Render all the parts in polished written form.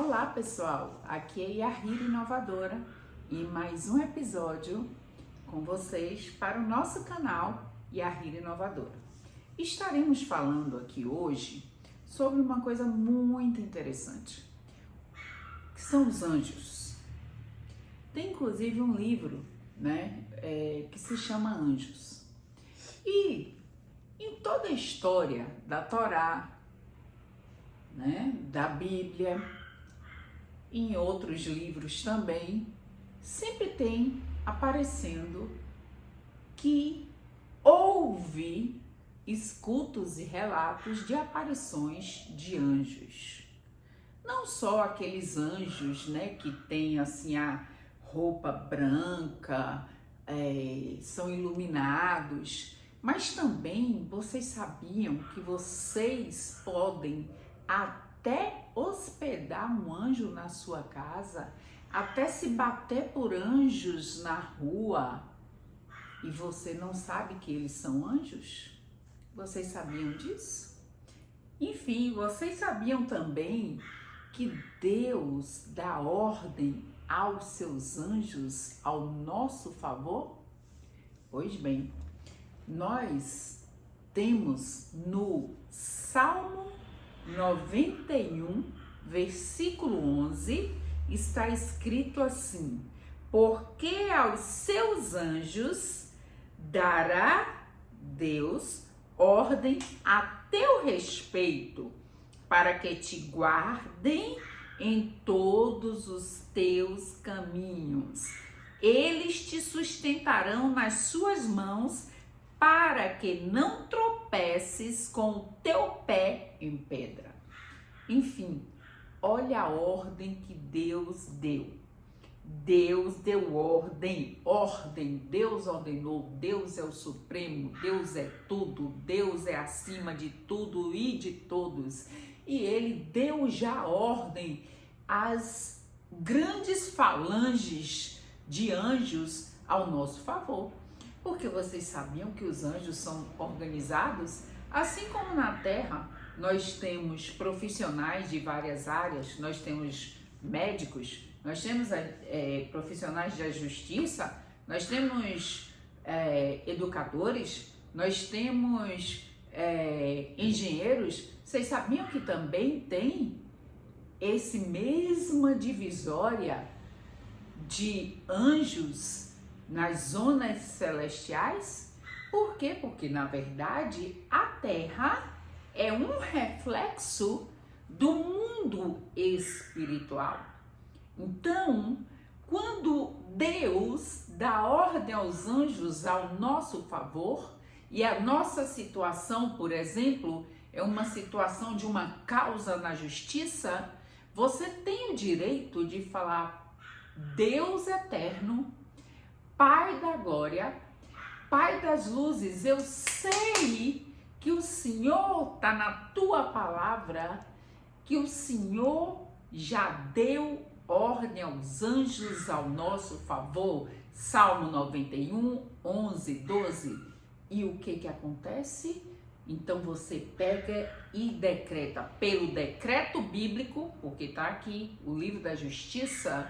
Olá pessoal, aqui é Yahira Inovadora e mais um episódio com vocês para o nosso canal Yahira Inovadora. Estaremos falando aqui hoje sobre uma coisa muito interessante, que são os anjos. Tem inclusive um livro, que se chama Anjos. E em toda a história da Torá, da Bíblia, em outros livros também, sempre tem aparecendo que houve escutos e relatos de aparições de anjos. Não só aqueles anjos, que têm assim a roupa branca, são iluminados, mas também vocês sabiam que vocês podem até hospedar um anjo na sua casa, até se bater por anjos na rua, e você não sabe que eles são anjos? Vocês sabiam disso? Enfim, vocês sabiam também que Deus dá ordem aos seus anjos ao nosso favor? Pois bem, nós temos no Salmo 91, versículo 11, está escrito assim: porque aos seus anjos dará Deus ordem a teu respeito, para que te guardem em todos os teus caminhos. Eles te sustentarão nas suas mãos, para que não tropeces com o teu pé em pedra. Enfim, olha a ordem que Deus deu. Deus deu ordem, Deus ordenou, Deus é o Supremo, Deus é tudo, Deus é acima de tudo e de todos. E Ele deu já ordem às grandes falanges de anjos ao nosso favor. Porque vocês sabiam que os anjos são organizados? Assim como na Terra, nós temos profissionais de várias áreas, nós temos médicos, nós temos profissionais da justiça, nós temos educadores, nós temos engenheiros. Vocês sabiam que também tem esse mesma divisória de anjos nas zonas celestiais? Por quê? Porque, na verdade, a Terra é um reflexo do mundo espiritual. Então, quando Deus dá ordem aos anjos ao nosso favor, e a nossa situação, por exemplo, é uma situação de uma causa na justiça, você tem o direito de falar: Deus eterno, Pai da glória, Pai das luzes, eu sei que o Senhor está na tua palavra, que o Senhor já deu ordem aos anjos ao nosso favor. Salmo 91, 11, 12. E o que acontece? Então você pega e decreta pelo decreto bíblico, porque está aqui o livro da justiça,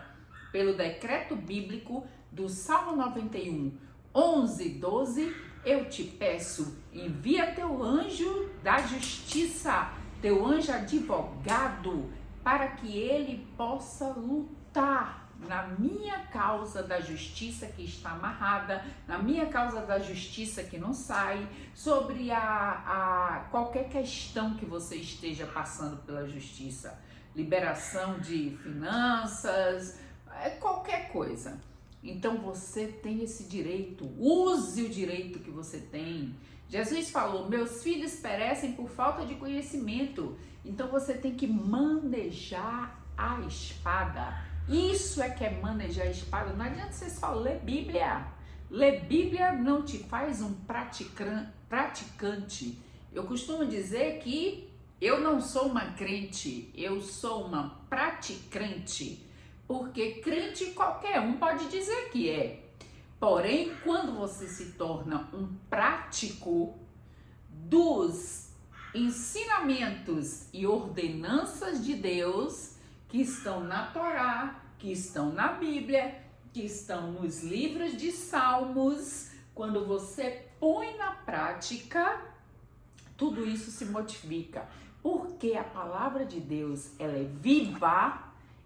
pelo decreto bíblico do Salmo 91, 11, 12, eu te peço, envia teu anjo da justiça, teu anjo advogado, para que ele possa lutar na minha causa da justiça que está amarrada, na minha causa da justiça que não sai, sobre qualquer questão que você esteja passando pela justiça, liberação de finanças, qualquer coisa. Então você tem esse direito, use o direito que você tem. Jesus falou: meus filhos perecem por falta de conhecimento. Então você tem que manejar a espada. Isso é que é manejar a espada. Não adianta você só ler Bíblia. Ler Bíblia não te faz um praticante. Eu costumo dizer que eu não sou uma crente, eu sou uma praticante. Porque crente qualquer um pode dizer que é. Porém, quando você se torna um prático dos ensinamentos e ordenanças de Deus, que estão na Torá, que estão na Bíblia, que estão nos livros de Salmos. Quando você põe na prática, tudo isso se modifica, porque a palavra de Deus, ela é viva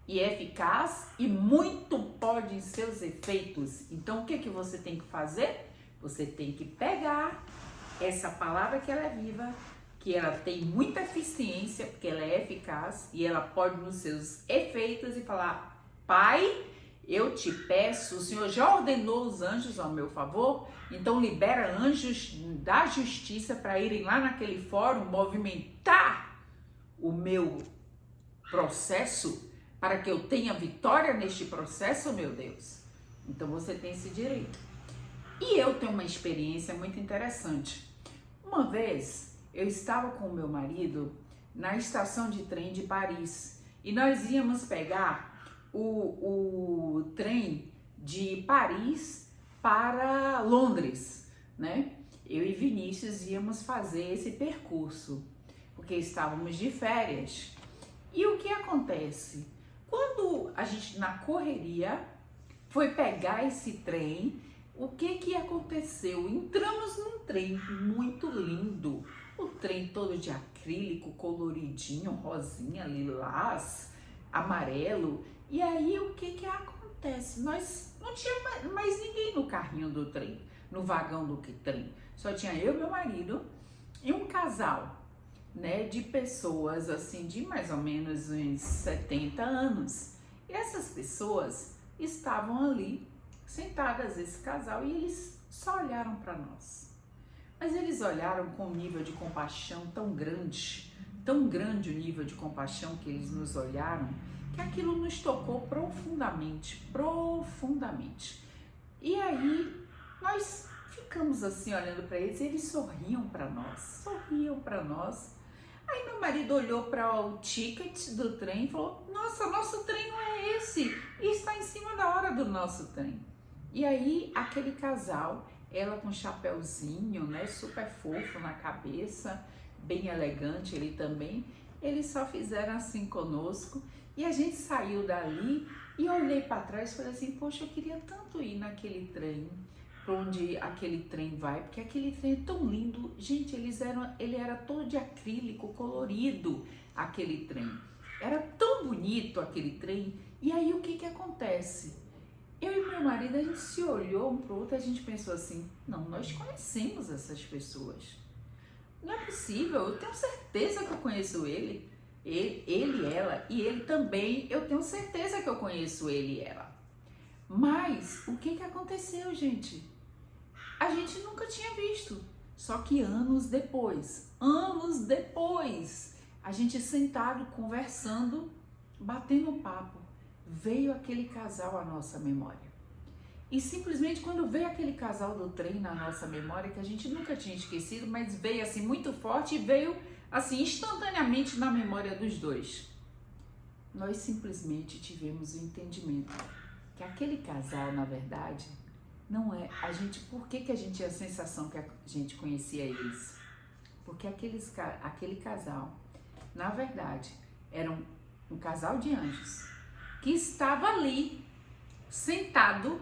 e eficaz e muito pode em seus efeitos. Então, o que você tem que fazer? Você tem que pegar essa palavra que ela é viva, que ela tem muita eficiência, porque ela é eficaz e ela pode nos seus efeitos e falar: Pai, eu te peço, o Senhor já ordenou os anjos ao meu favor, então libera anjos da justiça para irem lá naquele fórum movimentar o meu processo para que eu tenha vitória neste processo, meu Deus. Então você tem esse direito. E eu tenho uma experiência muito interessante. Uma vez eu estava com o meu marido na estação de trem de Paris e nós íamos pegar o trem de Paris para Londres, né? Eu e Vinícius íamos fazer esse percurso, porque estávamos de férias. E o que acontece? Quando a gente, na correria, foi pegar esse trem, o que aconteceu? Entramos num trem muito lindo, o trem todo de acrílico, coloridinho, rosinha, lilás, amarelo. E aí o que acontece? Nós não tinha mais ninguém no carrinho do trem, no vagão do trem. Só tinha eu e meu marido e um casal, né, de pessoas assim de mais ou menos uns 70 anos. E essas pessoas estavam ali sentadas, esse casal, e eles só olharam para nós. Mas eles olharam com um nível de compaixão tão grande o nível de compaixão que eles nos olharam, que aquilo nos tocou profundamente. E aí nós ficamos assim olhando para eles e eles sorriam para nós. Aí meu marido olhou para o ticket do trem e falou: nossa, nosso trem não é esse, e está em cima da hora do nosso trem. E aí aquele casal, ela com um chapéuzinho, né, super fofo na cabeça, bem elegante, ele também, eles só fizeram assim conosco. E a gente saiu dali e eu olhei para trás e falei assim: poxa, eu queria tanto ir naquele trem, para onde aquele trem vai, porque aquele trem é tão lindo. Gente, ele era todo de acrílico, colorido, aquele trem. Era tão bonito aquele trem. E aí o que acontece? Eu e meu marido, a gente se olhou um para o outro, a gente pensou assim: não, nós conhecemos essas pessoas. Não é possível, eu tenho certeza que eu conheço ele, ela, e ele também, eu tenho certeza que eu conheço ele e ela. Mas o que aconteceu, gente? A gente nunca tinha visto, só que anos depois, a gente sentado, conversando, batendo papo, veio aquele casal à nossa memória. E simplesmente quando veio aquele casal do trem na nossa memória, que a gente nunca tinha esquecido, mas veio assim muito forte e veio assim instantaneamente na memória dos dois, nós simplesmente tivemos o entendimento que aquele casal, na verdade, não é a gente. Por que a gente tinha a sensação que a gente conhecia eles? Porque aquele casal, na verdade, era um casal de anjos que estava ali sentado.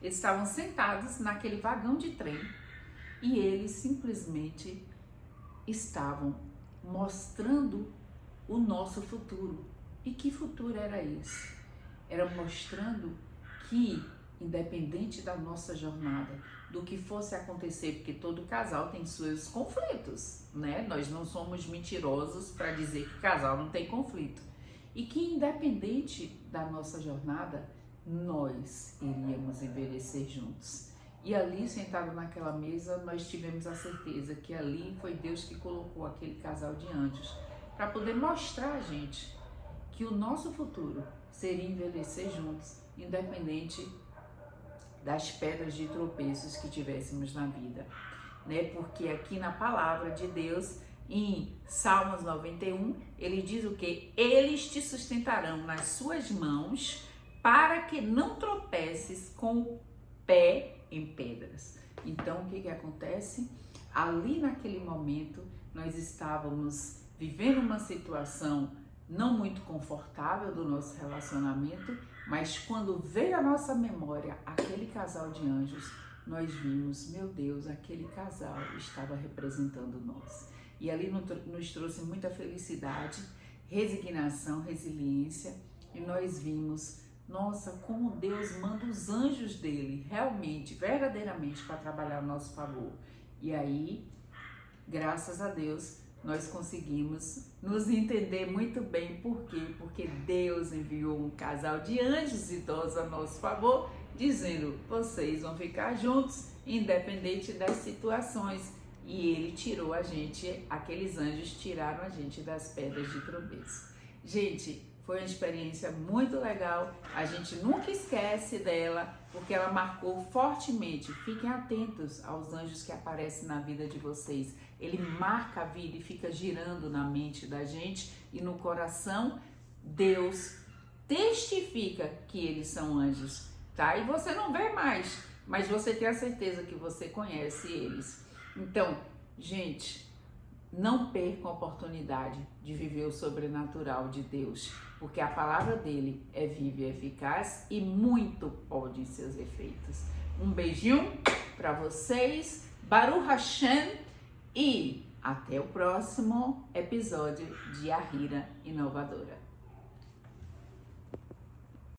Eles estavam sentados naquele vagão de trem e eles simplesmente estavam mostrando o nosso futuro. E que futuro era esse? Era mostrando que, independente da nossa jornada, do que fosse acontecer, porque todo casal tem seus conflitos, né? Nós não somos mentirosos para dizer que casal não tem conflito. E que, independente da nossa jornada, nós iríamos envelhecer juntos. E ali, sentado naquela mesa, nós tivemos a certeza que ali foi Deus que colocou aquele casal de anjos para poder mostrar a gente que o nosso futuro seria envelhecer juntos, independente das pedras de tropeços que tivéssemos na vida, né? Porque aqui na palavra de Deus, em Salmos 91, ele diz o quê? Eles te sustentarão nas suas mãos para que não tropeces com o pé em pedras. Então, o que acontece? Ali naquele momento, nós estávamos vivendo uma situação não muito confortável do nosso relacionamento, mas quando veio à nossa memória aquele casal de anjos, nós vimos, meu Deus, aquele casal estava representando nós. E ali nos trouxe muita felicidade, resignação, resiliência, e nós vimos, nossa, como Deus manda os anjos dele, realmente, verdadeiramente, para trabalhar ao nosso favor. E aí, graças a Deus, nós conseguimos nos entender muito bem. Por quê? Porque Deus enviou um casal de anjos idosos a nosso favor, dizendo, vocês vão ficar juntos, independente das situações. E ele tirou a gente, aqueles anjos tiraram a gente das pedras de tropeço. Gente, foi uma experiência muito legal, a gente nunca esquece dela, porque ela marcou fortemente. Fiquem atentos aos anjos que aparecem na vida de vocês. Ele marca a vida e fica girando na mente da gente e no coração. Deus testifica que eles são anjos, tá? E você não vê mais, mas você tem a certeza que você conhece eles. Então, gente, não percam a oportunidade de viver o sobrenatural de Deus, porque a palavra dele é viva e eficaz e muito pode em seus efeitos. Um beijinho para vocês, Baruch Hashem, e até o próximo episódio de A Hira Inovadora.